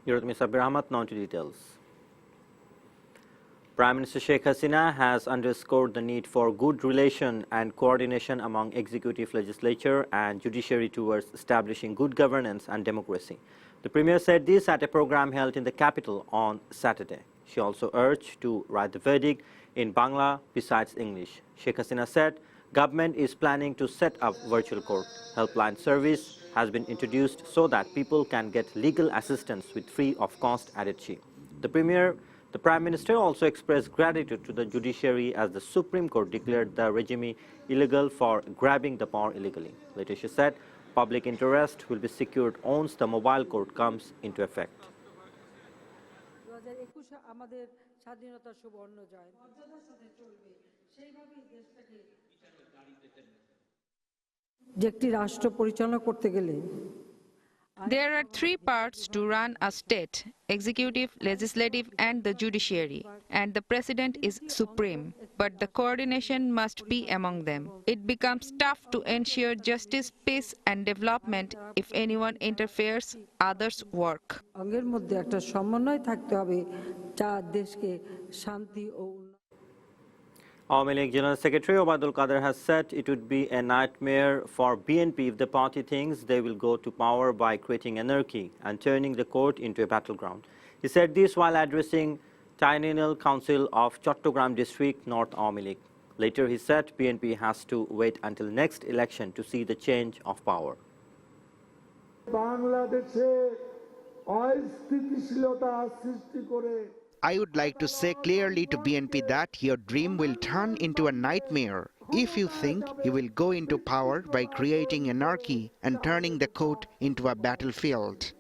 You're with me, Sabir Ahmad. Now to details. Prime Minister Sheikh Hasina has underscored the need for good relation and coordination among executive, legislature and judiciary towards establishing good governance and democracy. The Premier said this at a program held in the capital on Saturday. She also urged to write the verdict in Bangla besides English. Sheikh Hasina said government is planning to set up virtual court. Helpline service has been introduced so that people can get legal assistance with free of cost, added she. The Prime Minister also expressed gratitude to the judiciary as the Supreme Court declared the regime illegal for grabbing the power illegally. Later she said public interest will be secured once the mobile court comes into effect. There are three parts to run a state: executive, legislative and the judiciary. And the president is supreme. But the coordination must be among them. It becomes tough to ensure justice, peace and development if anyone interferes others' work. Awami League General Secretary Obaidul Qadir has said it would be a nightmare for BNP if the party thinks they will go to power by creating anarchy and turning the court into a battleground. He said this while addressing Triennial Council of Chattogram District North Awami League. Later he said BNP has to wait until next election to see the change of power. I would like to say clearly to BNP that your dream will turn into a nightmare if you think you will go into power by creating anarchy and turning the court into a battlefield.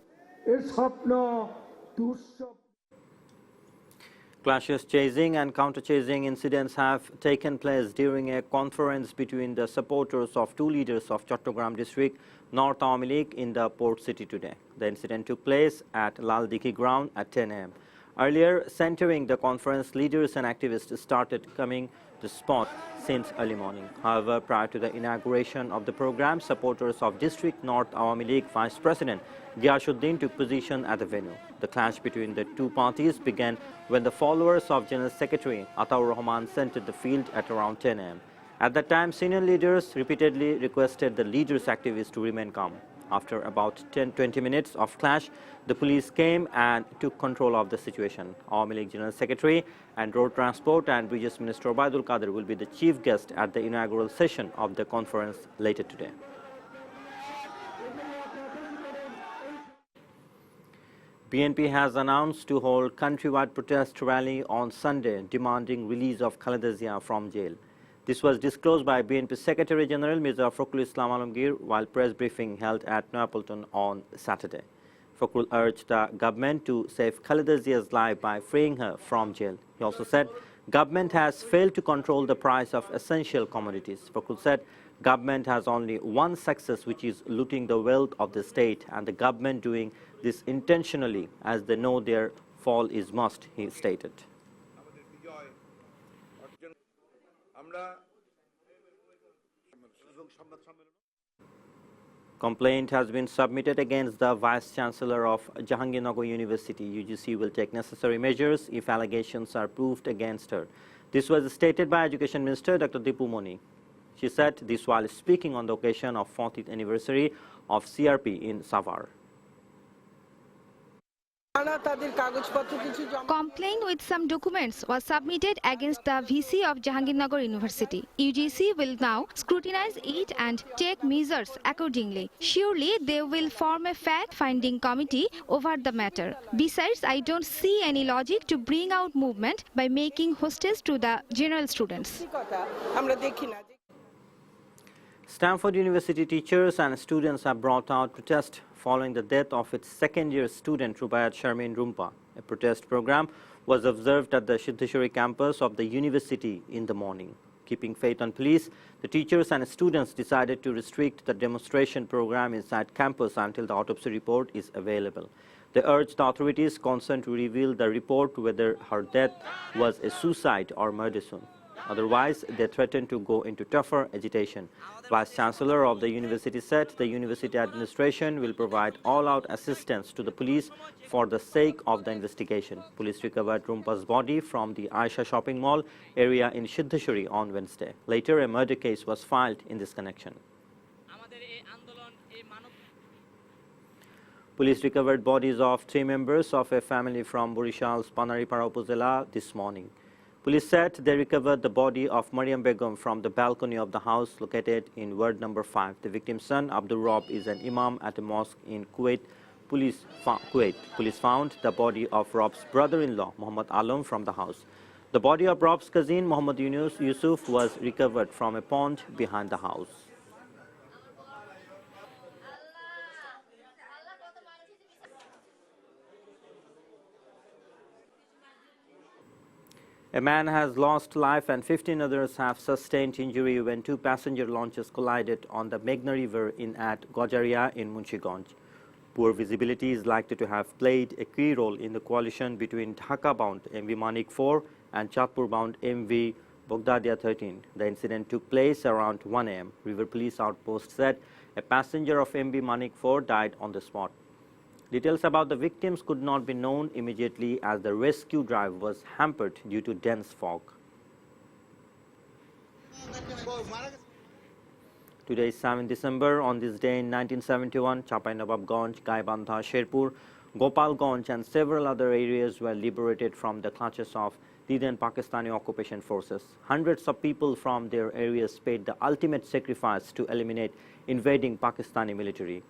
Clashes, chasing and counter-chasing incidents have taken place during a conference between the supporters of two leaders of Chattogram District North Awami League in the port city today. The incident took place at Lal Dikhi ground at 10 a.m. Earlier, centering the conference, leaders and activists started coming to the spot since early morning. However, prior to the inauguration of the program, supporters of District North Awami League Vice President Giyasuddin took position at the venue. The clash between the two parties began when the followers of General Secretary Ataur Rahman entered the field at around 10 a.m. At that time, senior leaders repeatedly requested the leaders' activists to remain calm. After about 10-20 minutes of clash, the police came and took control of the situation. Awami League General Secretary and Road Transport and Bridges Minister Obaidul Qadir will be the chief guest at the inaugural session of the conference later today. BNP has announced to hold countrywide protest rally on Sunday demanding release of Khaleda Zia from jail. This was disclosed by BNP Secretary General Mirza Fakhrul Islam Alamgir while press briefing held at Napleton on Saturday. Fakhrul urged the government to save Khaleda Zia's life by freeing her from jail. He also said government has failed to control the price of essential commodities. Fakhrul said government has only one success, which is looting the wealth of the state, and the government doing this intentionally as they know their fall is must, he stated. Complaint has been submitted against the Vice Chancellor of Jahangirnagar University. UGC will take necessary measures if allegations are proved against her. This was stated by Education Minister Dr. Dipu Moni. She said this while speaking on the occasion of 40th anniversary of CRP in Savar. Complaint with some documents was submitted against the VC of Jahangirnagar University. UGC will now scrutinize it and take measures accordingly. Surely they will form a fact-finding committee over the matter. Besides, I don't see any logic to bring out movement by making hostage to the general students. Stanford University teachers and students have brought out protest following the death of its second-year student Rubaiyat Sharmin Rumpa. A protest program was observed at the Siddheshwari campus of the university in the morning. Keeping faith on police, the teachers and students decided to restrict the demonstration program inside campus until the autopsy report is available. They urged the authorities concerned to reveal the report whether her death was a suicide or murder soon. Otherwise, they threatened to go into tougher agitation. Vice Chancellor of the university said the university administration will provide all-out assistance to the police for the sake of the investigation. Police recovered Rumpa's body from the Aisha shopping mall area in Siddheshwari on Wednesday. Later, a murder case was filed in this connection. Police recovered bodies of 3 members of a family from Borishal's Panaripara Upazila this morning. Police said they recovered the body of Mariam Begum from the balcony of the house located in ward number 5. The victim's son, Abdul Rob, is an imam at a mosque in Kuwait. Police found the body of Rob's brother-in-law, Muhammad Alam, from the house. The body of Rob's cousin, Muhammad Yusuf, was recovered from a pond behind the house. A man has lost life and 15 others have sustained injury when 2 passenger launches collided on the Meghna River at Gojaria in Munchiganj. Poor visibility is likely to have played a key role in the collision between Dhaka-bound MV Manik 4 and Chatpur-bound MV Bogdadia 13. The incident took place around 1 a.m. River Police Outpost said a passenger of MV Manik 4 died on the spot. Details about the victims could not be known immediately as the rescue drive was hampered due to dense fog. Today is 7 December. On this day in 1971, Chapai-Nawabganj, Gaibandha, Sherpur, Gopalganj and several other areas were liberated from the clutches of the then Pakistani occupation forces. Hundreds of people from their areas paid the ultimate sacrifice to eliminate invading Pakistani military.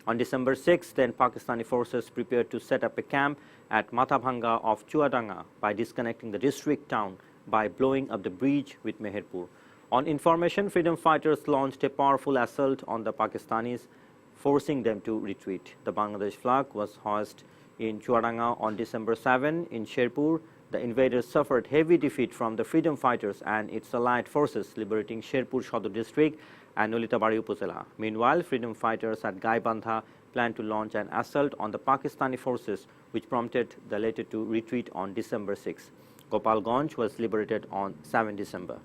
On December 6, then Pakistani forces prepared to set up a camp at Mathabhanga of Chuadanga by disconnecting the district town by blowing up the bridge with Meherpur. On information, freedom fighters launched a powerful assault on the Pakistanis, forcing them to retreat. The Bangladesh flag was hoisted in Chuadanga on December 7. In Sherpur, the invaders suffered heavy defeat from the freedom fighters and its allied forces, liberating Sherpur Shodor district and Nolitabari Upazila. Meanwhile, freedom fighters at Gaibandha planned to launch an assault on the Pakistani forces, which prompted the latter to retreat on December 6. Gopalganj was liberated on 7 December.